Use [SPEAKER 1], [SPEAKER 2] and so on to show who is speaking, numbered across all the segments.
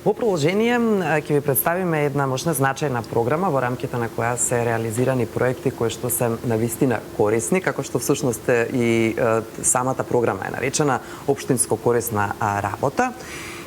[SPEAKER 1] Во продолжение ќе ви представиме една можна значајна програма во рамките на која се реализирани проекти кои што се навистина корисни, како што всушност и самата програма е наречена општинско корисна работа.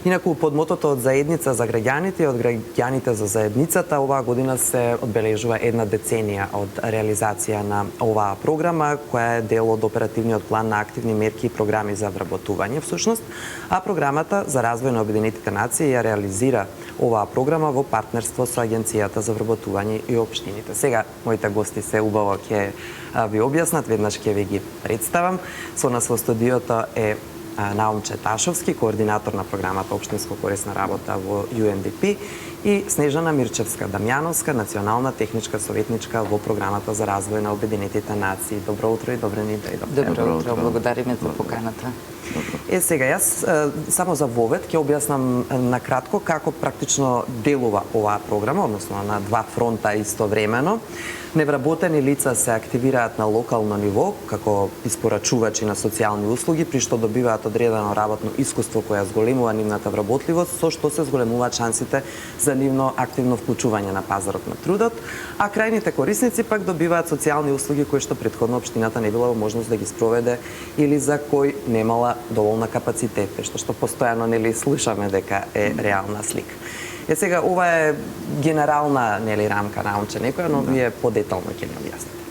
[SPEAKER 1] Инаку под мотото од заедница за граѓаните и од граѓаните за заедницата, оваа година се одбележува една деценија од реализација на оваа програма, која е дел од оперативниот план на активни мерки и програми за вработување всушност, а програмата за развој на Обединетите нации ја реализира оваа програма во партнерство со Агенцијата за вработување и општините. Сега моите гости се убаво ќе ви објаснат, веднаш ќе ви ги представам. Со нас во студиото е Наумче Ташовски, координатор на програмата Општинско корисна работа во UNDP, и Снежана Мирчевска-Дамјановска, национална техничка советничка во програмата за развој на Обединетите нации. Добро утро и добре ни дојдовте.
[SPEAKER 2] Добро утро, благодариме за поканата.
[SPEAKER 1] Сега јас само за вовед ќе објаснам накратко како практично делува оваа програма, односно на два фронта истовремено. Невработени лица се активираат на локално ниво како испорачувачи на социјални услуги, при што добиваат одредено работно искуство кое зголемува нивната вработливост, со што се зголемуваат шансите за нивно активно вклучување на пазарот на трудот, а крајните корисници пак добиваат социјални услуги кои што претходно општината не била во можност да ги спроведе или за кои немала доволна капацитет, што постојано нели слушаме дека е реална слика. Сега ова е генерална рамка научна некоја, но вие подетално ќе ни објасните.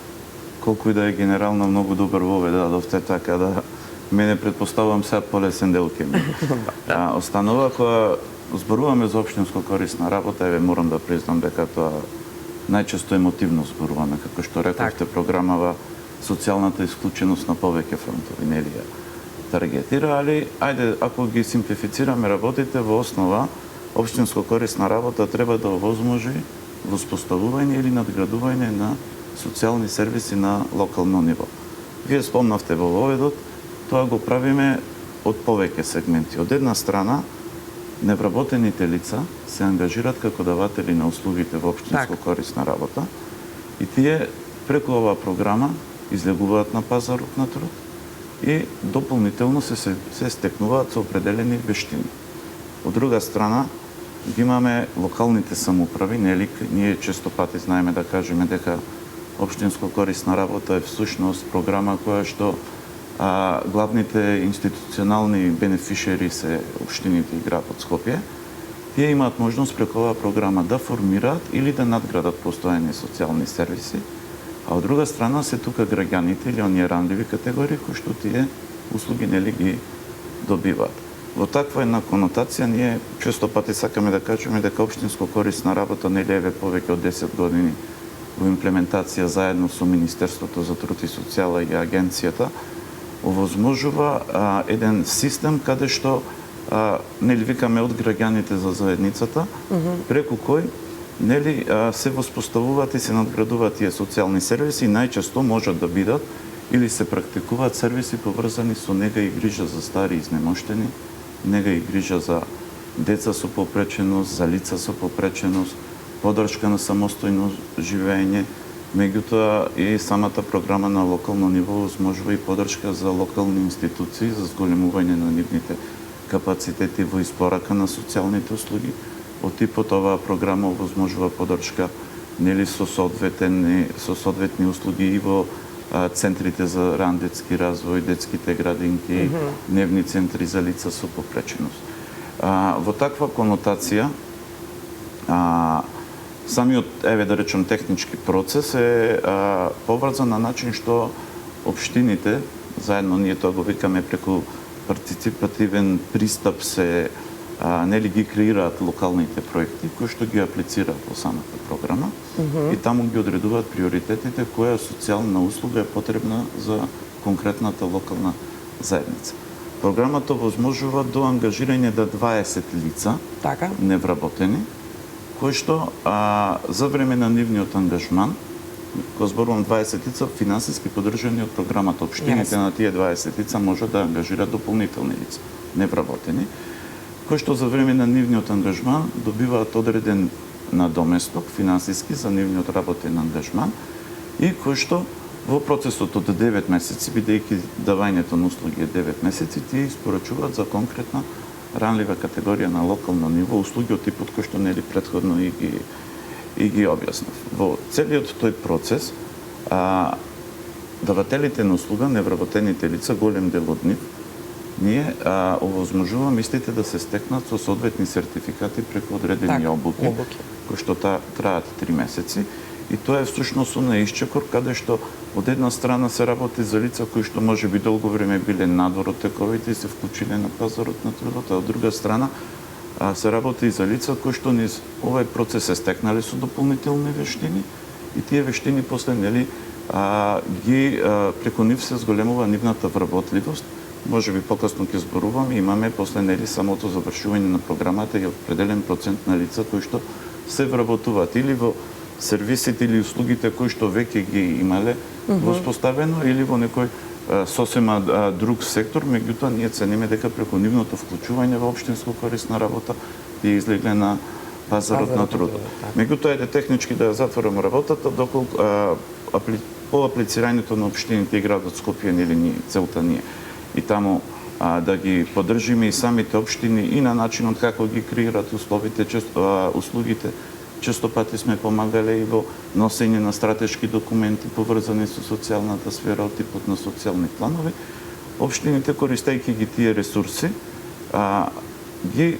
[SPEAKER 3] Колку и да е генерална, многу добар вовед дадовте, така да мене предпоставувам сега полесен дел ке ми. Останува кога зборуваме за општинско корисна работа, морам да признам дека тоа најчесто емотивно зборуваме, како што рековте, програмава социјалната исклученост на повеќе фронтови, нели ја таргетира, али ајде, ако ги симплифицираме работите, во основа општинско корисна работа треба да овозможи воспоставување или надградување на социјални сервиси на локално ниво. Вие спомнавте во воведот, тоа го правиме од повеќе сегменти. Од една страна, невработените лица се ангажираат како даватели на услугите во општинско корисна работа и тие преку оваа програма излегуваат на пазарот на труд и дополнително се стекнуваат со определени вештини. Од друга страна, ги имаме локалните самоуправи, нели, ние често пати знаеме да кажеме дека општинско корисна работа е всушност програма која што главните институционални бенефишери се општините и градот Скопје. Тие имаат можност преку оваа програма да формираат или да надградат постојани социјални сервиси, а од друга страна се тука граѓаните или оние ранливи категории кои што тие услуги нели ги добиваат. Во таква една конотација ние често пати сакаме да кажеме дека општинско корисна работа нели е повеќе од 10 години во имплементација заедно со Министерството за труд и социјала и агенцијата овозможува еден систем каде што нели викаме од граѓаните за заедницата, преку кој нели се воспоставуваат и се надградуваат тие социјални сервиси и најчесто можат да бидат или се практикуваат сервиси поврзани со нега и грижа за стари и изнемоштени, нега и грижа за деца со попреченост, за лица со попреченост, поддршка на самостојно живење. Меѓутоа и самата програма на локално ниво возможува и поддршка за локални институции за зголемување на нивните капацитети во испорака на социјалните услуги. Од типот оваа програма возможува поддршка нели со соодветни услуги и во центрите за ран детски развој, детските градинки, дневни центри за лица со попреченост. Во таква конотација, самиот, да речем, технички процес е поврзан на начин што општините, заедно ние тоа го викаме преку партиципативен пристап се нели ги креираат локалните проекти кои што ги аплицираат во самата програма и таму ги одредуваат приоритетите која социјална услуга е потребна за конкретната локална заедница. Програмата возможува до ангажирање до 20 лица невработени, кои што за време на нивниот ангажман, кога зборувам 20 лица, финансиски поддржани од програмата, општините на тие 20 лица можат да ангажираат дополнителни лица невработени, кои што за време на нивниот ангажман добиваат одреден надоместок финансиски за нивниот работен ангажман и кои што во процесот од 9 месеци, бидејќи давањето на услуги е 9 месеци, тие испорачуваат за конкретна ранлива категорија на локално ниво, услуги од типот кој што нели претходно и ги објаснав. Во целиот тој процес, давателите на услуга, невработените лица, голем дел од нив, ние овозможуваме истите да се стекнат со соодветни сертификати преку одредени обуки, кои што траат 3 месеци. И тоа е всушност на исчекор, каде што од една страна се работи за лица кои што може би долго време биле надвор од тековите и се вклучиле на пазарот на трудот, а од друга страна се работи и за лица кои што низ овој процес се стекнале со дополнителни вештини и тие вештини после нели преку нив се зголемува нивната вработливост. Може би покасно ќе зборуваме, имаме после нели самото завршување на програмата и определен процент на лица кои што се вработуваат или во сервисите или услугите кои што веќе ги имале воспоставено или во некој сосема друг сектор, меѓутоа ние цениме дека преку нивното вклучување во општинско корисна работа ја излегле на пазарот на трудот. Меѓутоа е технички да ја затворам работата доколку по аплицирањето на општините и градот Скопје нели целта ни е и таму да ги поддржиме и самите општини и на начинот како ги креираат услугите. Често пати сме помагале и во носење на стратешки документи поврзани со социјалната сфера од типот на социјални планови. Општините, користејќи ги тие ресурси, ги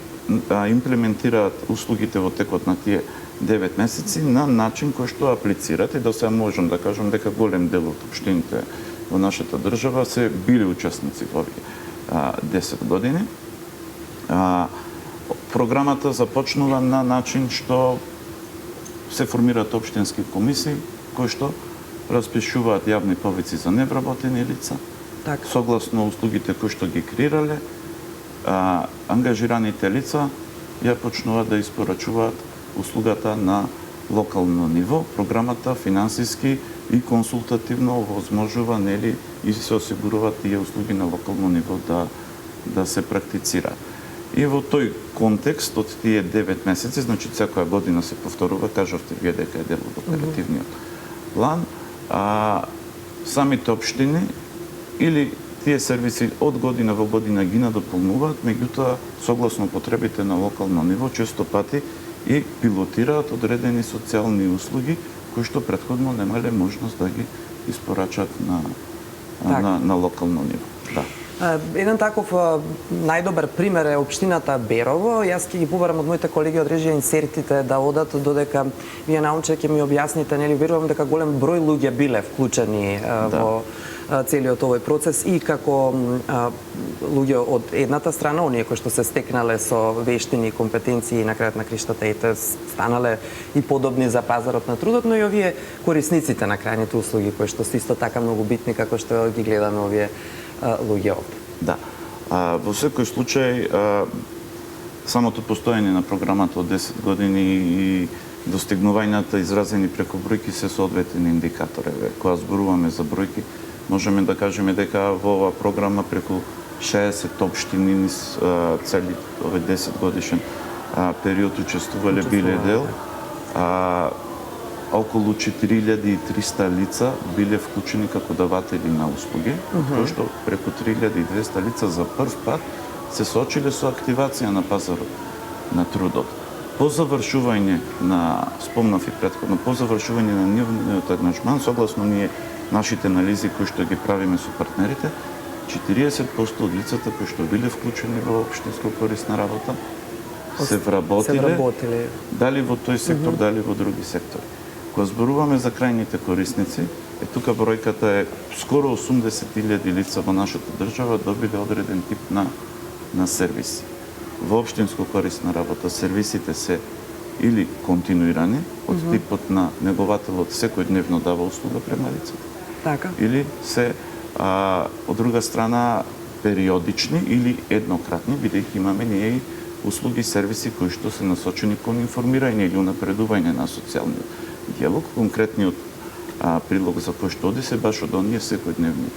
[SPEAKER 3] имплементираат услугите во текот на тие 9 месеци на начин кој што аплицират и до сега можам да кажам дека голем дел од општините во нашата држава се биле учесници во овие 10 години. Програмата започнува на начин што се формираат општински комисии кои што распишуваат јавни повици за невработени лица. Согласно услугите кои што ги креирале, ангажираните лица ја почнуваат да испорачуваат услугата на локално ниво. Програмата финансиски и консултативно овозможува нели и се осигуруваат тие услуги на локално ниво да се практицираат. И во тој контекст од тие 9 месеци, значи секоја година се повторува, кажавте вие дека е дел од оперативниот план, самите општини или тие сервиси од година во година ги надополнуваат, меѓутоа согласно потребите на локално ниво често пати и пилотираат одредени социјални услуги кои што претходно немале можност да ги испорачат на локално ниво. Да.
[SPEAKER 1] Еден таков најдобар пример е општината Берово. Јас ќе ги побарам од моите колеги од режија инсертите да одат, додека вие науче ќе ми објасните, нели верувам дека голем број луѓе биле вклучени во целиот овој процес и како луѓе од едната страна, оние кои што се стекнале со вештини и компетенции и на крајот на криштата и станале и подобни за пазарот на трудот, но и овие корисниците на крајните услуги кои што се исто така многу битни како што ги гледаме овие луѓе овде.
[SPEAKER 3] Да. Во секој случај, самото постоење на програмата од 10 години и достигнувањата изразени преку бројки се соодветни индикатори. Кога зборуваме за бројки, можеме да кажеме дека во оваа програма преку 60 општини низ цели овој 10 годишен период учествувале биле дел. Околу 4300 лица биле вклучени како даватели на услуги, кои што преку 3200 лица за прв пат се соочиле со активација на пазарот на трудот. По завршување на, спомнав и претходно, по завршување на нивниот ангажман, согласно нашите анализи кои што ги правиме со партнерите, 40% од лицата кои што биле вклучени во општинско корисна работа се вработиле, дали во тој сектор, дали во други сектори. Кога зборуваме за крајните корисници, тука бројката е скоро 80.000 лица во нашата држава добиле одреден тип на сервиси. Во општинско корисна работа сервисите се или континуирани од типот на негователот секојдневно дава услуга према лицата. Или се од друга страна периодични или еднократни, бидејќи имаме ние и услуги и сервиси кои што се насочени кон информирање или унапредување на социјалниот диалог. Конкретниот прилог за кој што оди се баш од оние секојдневни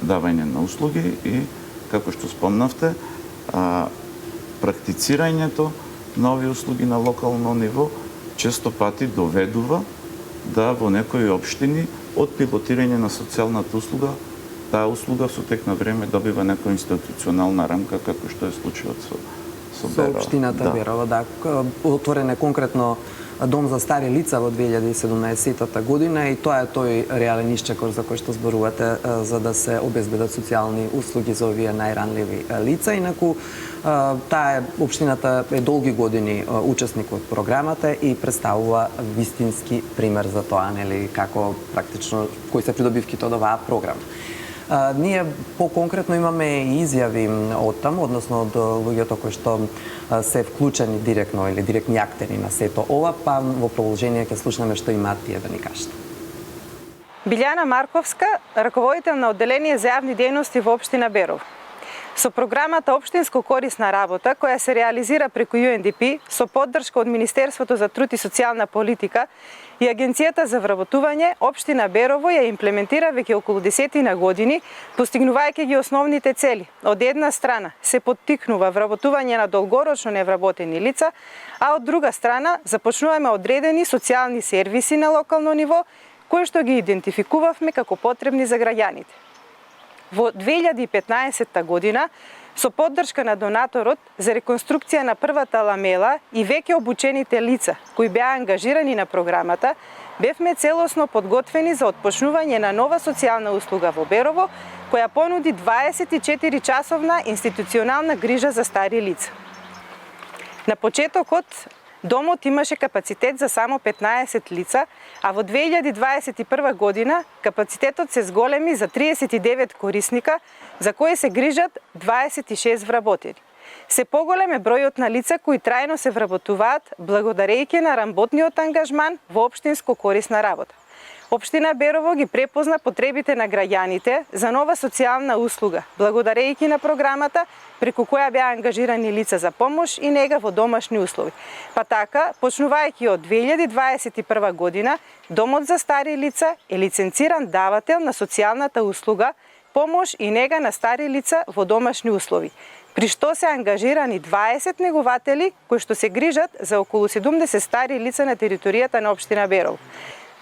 [SPEAKER 3] давање на услуги и, како што спомнавте, практицирањето на овие услуги на локално ниво често пати доведува да во некои општини од пилотирање на социјалната услуга таа услуга со тек на време добива некоја институционална рамка, како што е случајот со Берово.
[SPEAKER 1] Општината Берово, да. Отворен е конкретно Дом за стари лица во 2017 година и тоа е тој реален исчекор за кој што зборувате, за да се обезбедат социјални услуги за овие најранливи лица. Инаку, таа општината е долги години учесник од програмата и представува вистински пример за тоа, нели, како практично кои се придобивките од оваа програма. Ние по-конкретно имаме и изјави од таму, односно од луѓето кои што се вклучени директно или директни актери на сето ова, па во продолжение ќе слушнеме што имаат тие да ни кажат.
[SPEAKER 4] Билјана Марковска, раководител на одделение за јавни дејности во општина Берово. Со програмата Општинско корисна работа, која се реализира преку UNDP со поддршка од Министерството за труд и социјална политика и Агенцијата за вработување, општина Берово ја имплементира веќе околу 10 години, постигнувајќи ги основните цели. Од една страна се поттикнува вработување на долгорочно невработени лица, а од друга страна започнуваме одредени социјални сервиси на локално ниво, кои што ги идентификувавме како потребни за граѓаните. Во 2015 година, со поддршка на донаторот за реконструкција на првата ламела и веќе обучените лица кои беа ангажирани на програмата, бевме целосно подготвени за отпочнување на нова социјална услуга во Берово, која понуди 24-часовна институционална грижа за стари лица. На почетокот, домот имаше капацитет за само 15 лица, а во 2021 година капацитетот се зголеми за 39 корисника, за кои се грижат 26 вработени. Се поголем е бројот на лица кои трајно се вработуваат благодарејќи на работниот ангажман во општинско корисна работа. Општина Берово ги препозна потребите на граѓаните за нова социјална услуга, благодарејќи на програмата преку која беа ангажирани лица за помош и нега во домашни услови. Па така, почнувајќи од 2021 година, Домот за стари лица е лиценциран давател на социјалната услуга, помош и нега на стари лица во домашни услови, при што се ангажирани 20 негователи кои што се грижат за околу 70 стари лица на територијата на општина Берово.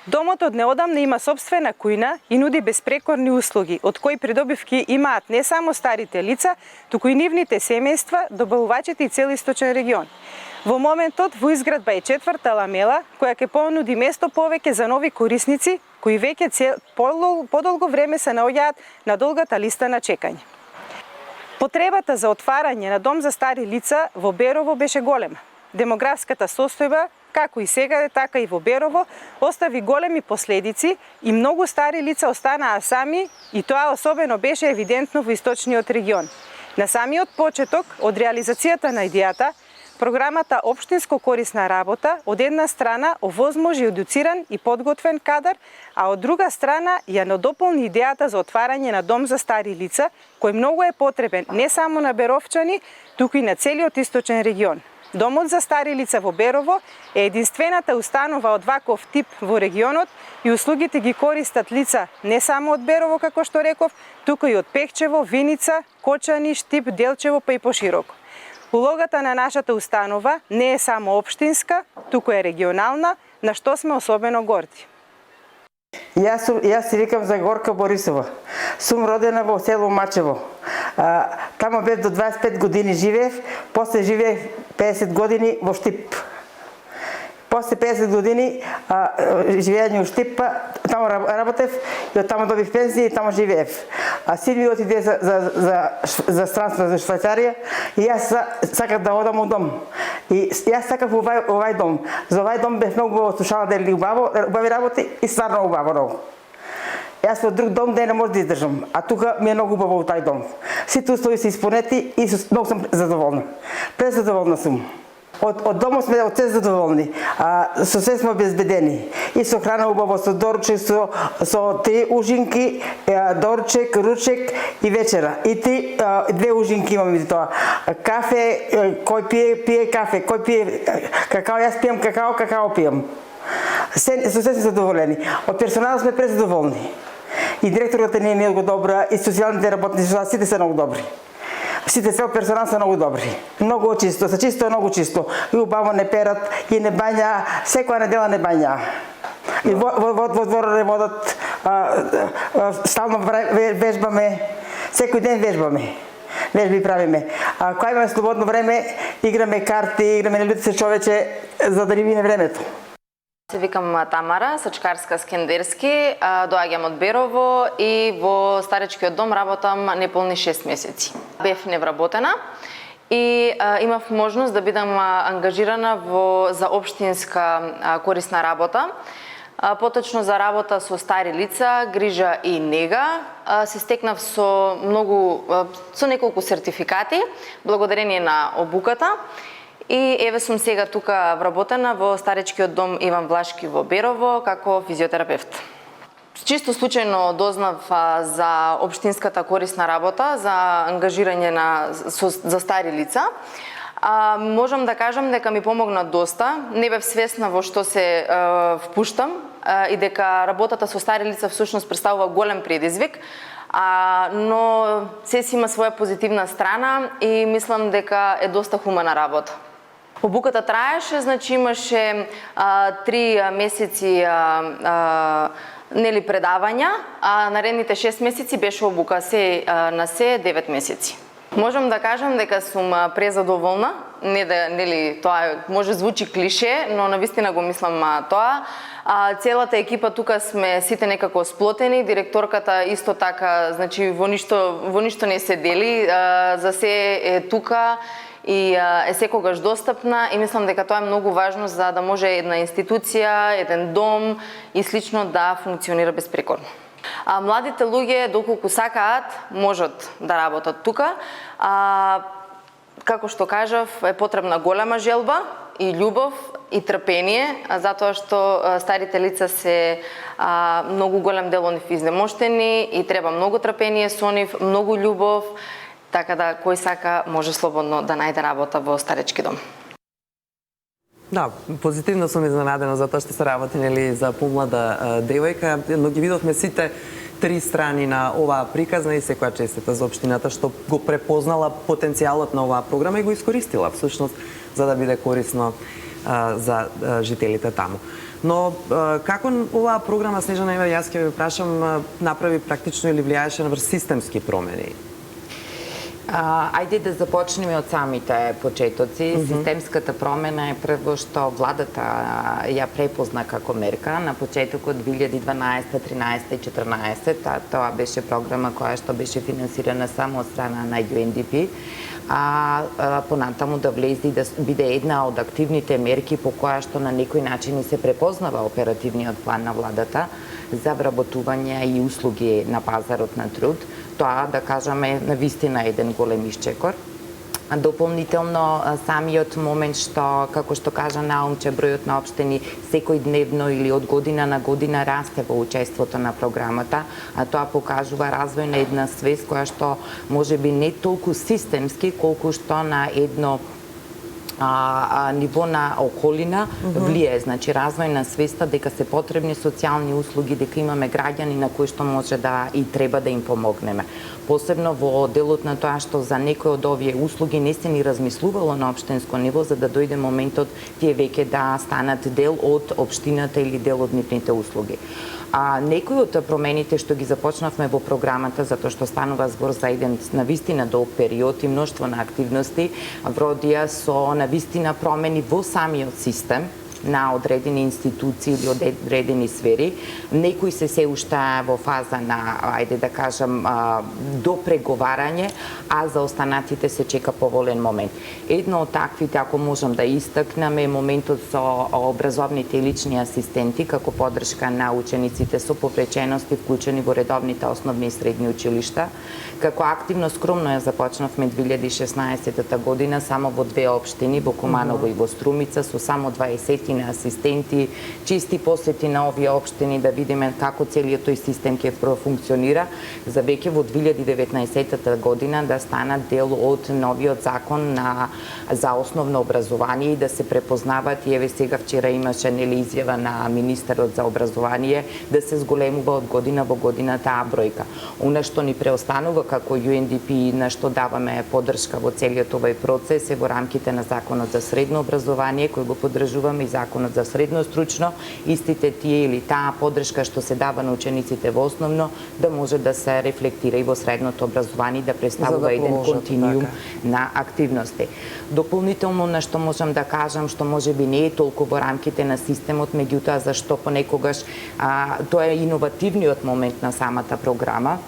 [SPEAKER 4] Домот од неодамна има сопствена кујна и нуди безпрекорни услуги, од кои придобивки имаат не само старите лица, туку и нивните семејства, добавувачите и цел источен регион. Во моментот во изградба е четврта ламела, која ќе понуди место повеќе за нови корисници, кои веќе подолго време се наоѓаат на долгата листа на чекање. Потребата за отварање на дом за стари лица во Берово беше голема. Демографската состојба, како и сега, така и во Берово, остави големи последици и многу стари лица останаа сами и тоа особено беше евидентно во источниот регион. На самиот почеток од реализацијата на идејата, програмата Општинско корисна работа од една страна овозможи едуциран и подготвен кадар, а од друга страна ја надополни идејата за отварање на дом за стари лица, кој многу е потребен не само на беровчани, туку и на целиот источен регион. Домот за стари лица во Берово е единствената установа од ваков тип во регионот и услугите ги користат лица не само од Берово, како што реков, туку и од Пехчево, Виница, Кочани, Штип, Делчево, па и пошироко. Улогата на нашата установа не е само општинска, туку е регионална, на што сме особено горди.
[SPEAKER 5] Јас се викам Загорка Борисова. Сум родена во село Мачево. Тамо бев до 25 години живеев, после живеев 50 години во Штип. После 50 години живеење во Штип, тамо работев и од тамо добив пензија и тамо живеев. А син ми отиде за странство за Швајцарија и јас сакав да одам у дом. И јас сакав овај дом. За овај дом бев многу слушала дали убави работи и стварно убаво. Јас во друг дом не може да издржам, а тука ми е многу убаво во тај дом. Сите услови се исполнети и многу сум задоволна. Презадоволна сум. Од домот сме од се задоволни, со се сме обезбедени. И со храна убаво, со доручек, со 3 ужинки, доручек, ручек и вечера. И 2 ужинки имаме за тоа. Кафе, кој пие кафе, кој пие какао, јас пијам какао пијам. Со се сме задоволени. Од персоналот сме презадоволни. И директорот е многу добра, и социјалните работници, сите се многу добри. Сите цел персонал се многу добри. Многу чисто, се чисто, многу чисто. И убаво не перат, и не бања, секоја недела не бања. И во двор не водат Стално вежбаме, секој ден вежбаме. Вежби правиме. А кога имаме слободно време, играме карти, играме на лютце човече, за да ни мине времето.
[SPEAKER 6] Се викам Тамара, Сачкарска-Скендерски, доаѓам од Берово и во старечкиот дом работам неполни 6 месеци. Бев невработена и имав можност да бидам ангажирана за општинска корисна работа. Поточно за работа со стари лица, грижа и нега. Се стекнав со неколку сертификати, благодарение на обуката. И еве сум сега тука вработена во старечкиот дом Иван Влашки во Берово како физиотерапевт. Чисто случајно дознав за општинската корисна работа, за ангажирање за стари лица. Можам да кажам дека ми помогна доста. Не бев свесна во што се впуштам и дека работата со стари лица всушност представува голем предизвик, но се си има своја позитивна страна и мислам дека е доста хумана работа. Обуката траеше, значи имаше 3 месеци предавања, а наредните 6 месеци беше обука, се на се 9 месеци. Можам да кажам дека сум презадоволна, тоа може звучи клише, но навистина го мислам тоа. Целата екипа тука сме сите некако сплотени, директорката исто така, значи во ништо не се дели, за се е тука и е секогаш достапна и мислам дека тоа е многу важно за да може една институција, еден дом и слично да функционира безпрекорно. Младите луѓе, доколку сакаат, можат да работат тука. Како што кажав, е потребна голема желба и љубов и трпение, затоа што старите лица се многу голем дел од нив изнемоштени и треба многу трпение со нив, многу љубов, така да кој сака може слободно да најде работа во старечки дом.
[SPEAKER 1] Да, позитивно сум изненадена за тоа што се работи за помлада девојка, но ги видовме сите 3 страни на оваа приказна и секоја честита за општината што го препознала потенцијалот на оваа програма и го искористила всушност за да биде корисно за жителите таму. Но како оваа програма, Снежана, јас ќе ве прашам, направи практично или влијаеше на системски промени?
[SPEAKER 2] Ајде да започнеме од самите почетоци. Системската промена е прво што владата ја препозна како мерка на почетокот 2012, 13 и 14. Тоа беше програма која што беше финансирана само од страна на UNDP, понатаму да влезе и да биде една од активните мерки по која што на некој начин се препознава оперативниот план на владата за вработување и услуги на пазарот на труд. Тоа, да кажеме, навистина еден голем исчекор. Дополнително, самиот момент што, како што кажа Наумче, бројот на општини секојдневно или од година на година расте во учеството на програмата, а тоа покажува развој на една свест која што може би не толку системски, колку што на едно ниво на околина влие, значи развој на свеста дека се потребни социјални услуги, дека имаме граѓани на кои што може да и треба да им помогнеме. Посебно во делот на тоа што за некои од овие услуги не се ни размислувало на општинско ниво за да дојде моментот тие веќе да станат дел од општината или дел од нивните услуги. Некои од промените што ги започнавме во програмата, затоа што станува збор за еден навистина долг период и мноштво на активности, вродија со навистина промени во самиот систем на одредени институции или одредени сфери. Некои се уште во фаза на, ајде да кажам, до преговарање, а за останатите се чека поволен момент. Едно од таквите, ако можам да истакнам, е моментот со образовните и лични асистенти како поддршка на учениците со повречености вклучени во редовните основни и средни училишта. Како активно скромно ја започнавме 2016 година само во 2 општини, во Куманово и во Струмица, со само 20 на асистенти, чисти посети на овие општини да видиме како целиот тој систем ќе профункционира, за веќе во 2019 година да станат дел од новиот закон за основно образование и да се препознават, и еве сега вчера имаше изјава на министерот за образование да се зголемува од година во година таа бројка. Она што ни преостанува како UNDP, на што даваме поддршка во целиот овој процес е во рамките на законот за средно образование кој го поддржуваме и законот за средно стручно, истите тие или таа поддршка што се дава на учениците во основно, да може да се рефлектира и во средното образование, да представува еден континуум на активности. Дополнително на што можам да кажам, што може би не е толку во рамките на системот, меѓутоа зашто понекогаш тоа е иновативниот момент на самата програма,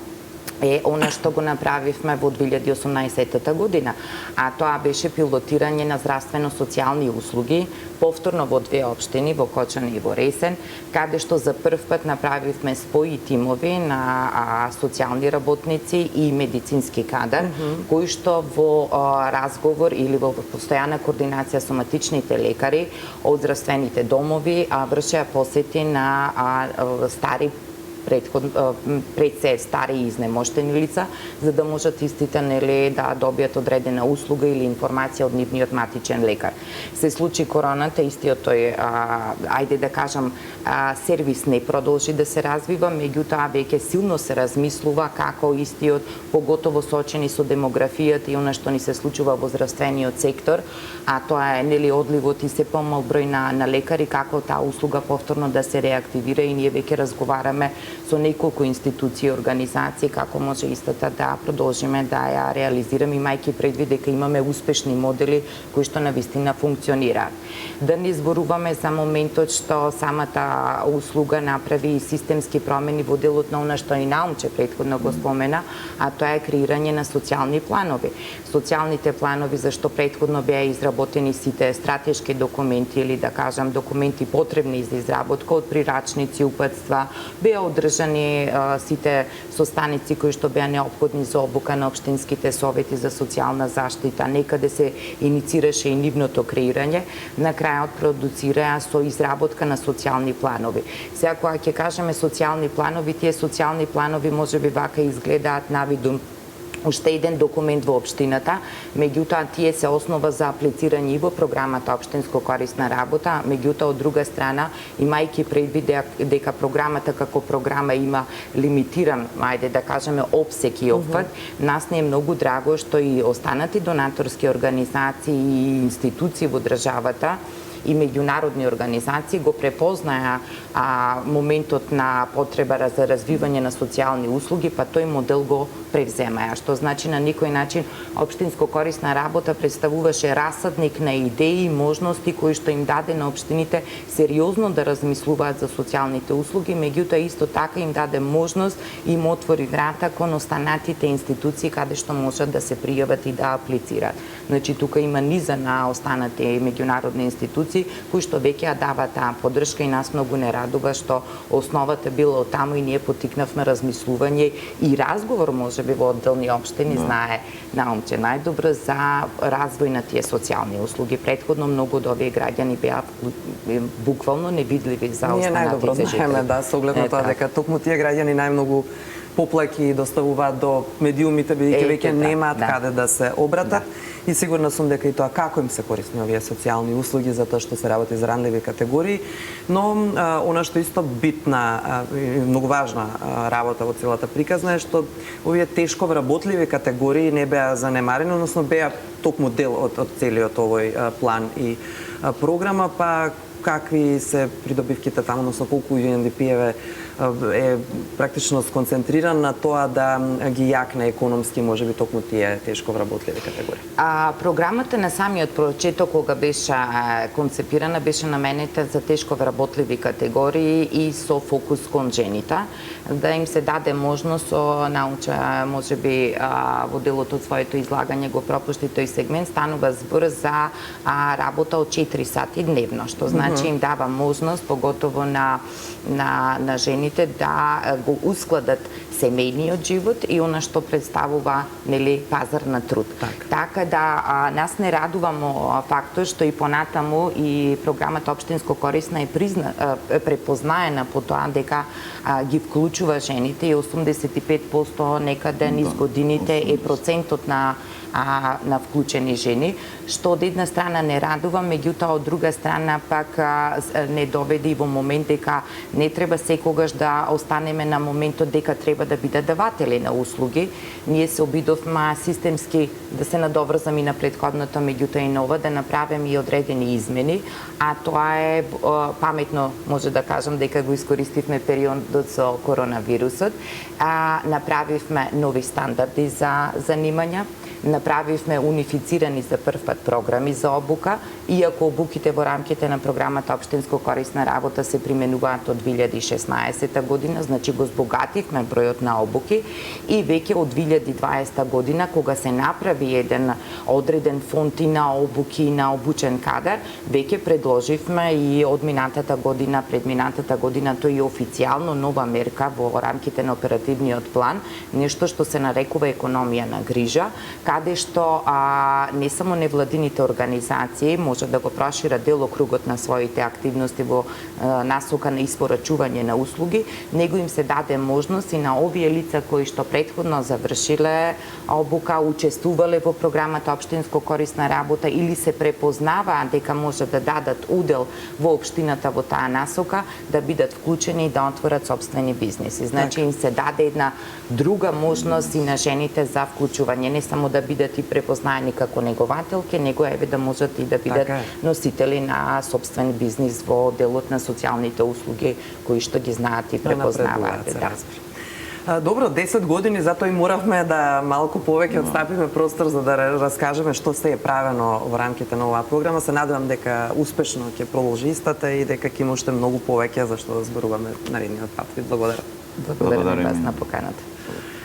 [SPEAKER 2] е она што го направивме во 2018 година, а тоа беше пилотирање на здравствено-социјални услуги, повторно во две општини, во Кочани и во Ресен, каде што за прв пат направивме спои тимови на социјални работници и медицински кадар, кои што во разговор или во постојана координација со матичните лекари од здравствените домови вршеа посети на стари пред се стари и изнемоштени лица, за да можат истите да добијат одредена услуга или информација од нивниот матичен лекар. Се случи короната, истиот тој, ајде да кажам, сервис не продолжи да се развива, меѓутоа веќе силно се размислува како истиот, поготово сочени со демографијата и она што ни се случува во здравствениот сектор, а тоа е одливот и се помал број на лекари, како таа услуга повторно да се реактивира, и ние веќе разговараме со неколку институции и организации како може истата да продолжиме да ја реализираме, имајќи предвид дека имаме успешни модели кои што навистина функционираат. Да не зборуваме за моментот што самата услуга направи системски промени во делот на она што и Наумче претходно го спомена, а тоа е креирање на социјални планови. Социјалните планови зашто претходно беа изработени сите стратешки документи или да кажам документи потребни за изработка од прирачници, упатства, беа одржани сите состаници кои што беа неопходни за обука на општинските совети за социјална заштита, некаде се иницираше и нивното креирање, на крајот продуцираа со изработка на социјални планови. Сега кога ќе кажеме социјални планови, тие социјални планови можеби вака изгледаат навидум уште еден документ во општината, меѓутоа тие се основа за аплицирање и во програмата општинско корисна работа, меѓутоа од друга страна, имајќи предвид дека програмата како програма има лимитиран, ајде да кажеме, опсек и опфат, нас не е многу драго што и останати донаторски организации и институции во државата и меѓународни организации го препознаја моментот на потреба за развивање на социјални услуги, па тој модел го превземаја, што значи на никој начин општинско корисна работа представуваше расадник на идеи и можности кои што им даде на општините сериозно да размислуваат за социјалните услуги, меѓутоа исто така им даде можност и им отвори врата кон останатите институции каде што можат да се пријават и да аплицираат. Значи тука има низа на останати меѓународни институции кои што веќе ја даваат таа поддршка, и нас многу не радува што основата била од таму и ние потикнавме размислување и разговор можеби во одделни општини, знае Наумче најдобро за развој на тие социјални услуги. Претходно многу од овие граѓани беа буквално невидливи за останатите жители.
[SPEAKER 1] Ние најдобро знаеме, да, со оглед на тоа дека токму тие граѓани најмногу поплаки доставуваат до медиумите, бидејќи веќе немаат каде да се обратат. И сигурна сум дека и тоа како им се корисни овие социјални услуги, затоа што се работи за ранливи категории, но она што исто битна и многу важна работа во целата приказна е што овие тешко вработливи категории не беа занемарени, односно беа токму дел од целиот овој план и програма, па какви се придобивките таму, односно колку UNDP е практично сконцентриран на тоа да ги јакне економски можеби токму тие тешко вработливи категории.
[SPEAKER 2] Програмата на самиот прочеток кога беше концепирана беше наменета за тешко вработливи категории и со фокус кон жените, да им се даде можност со Наумче можеби во делот од своето излагање го пропушти тој сегмент, станува збор за работа од 4 сати дневно, што значи им дава можност поготово на жените да го ускладат семејниот живот и она што представува пазар на труд. Така да нас не радувамо фактот што и понатаму и програмата општинско корисна е препознаена по тоа дека ги вклучува жените и 85% некаде низ годините е процентот на на вклучени жени, што од една страна не радува, меѓутоа од друга страна пак не доведе и во момент дека не треба секогаш да останеме на моментот дека треба да биде даватели на услуги. Ние се обидовме системски да се надоврзам и на претходното, меѓутоа и нова, да направиме и одредени измени, а тоа е паметно, може да кажам дека го искористивме периодот со коронавирусот. Направивме нови стандарди за занимања, направивме унифицирани за прв пат програми за обука, иако обуките во рамките на програмата Општинско корисна работа се применуваат од 2016 година, значи го збогативме бројот на обуки и веќе од 2020 година, кога се направи еден одреден фонд и на обуки и на обучен кадар, веќе предложивме и од минатата година, предминатата година, тој е официјално нова мерка во рамките на оперативниот план, нешто што се нарекува економија на грижа, каде што не само невладините организации може да го прошира делокругот на своите активности во насока на испорачување на услуги, него им се даде можност и на овие лица кои што претходно завршиле обука, учествувале во програмата Општинско корисна работа или се препознаваат дека може да дадат удел во општината во таа насока, да бидат вклучени и да отворат сопствени бизнеси. Значи им се даде една друга можност и на жените за вклучување, не само да бидат и препознаени како негователки, него еве да можат и да бидат носители на сопствен бизнис во делот на социјалните услуги кои што ги знаат и препознаваат.
[SPEAKER 1] Добро, 10 години, затоа и моравме да малку повеќе отстапиме простор за да раскажеме што се е правено во рамките на оваа програма. Се надевам дека успешно ќе продолжи истата и дека ќе има уште многу повеќе за што да зборуваме наредниот пат. Ви благодарам.
[SPEAKER 2] Благодарам вас на поканата.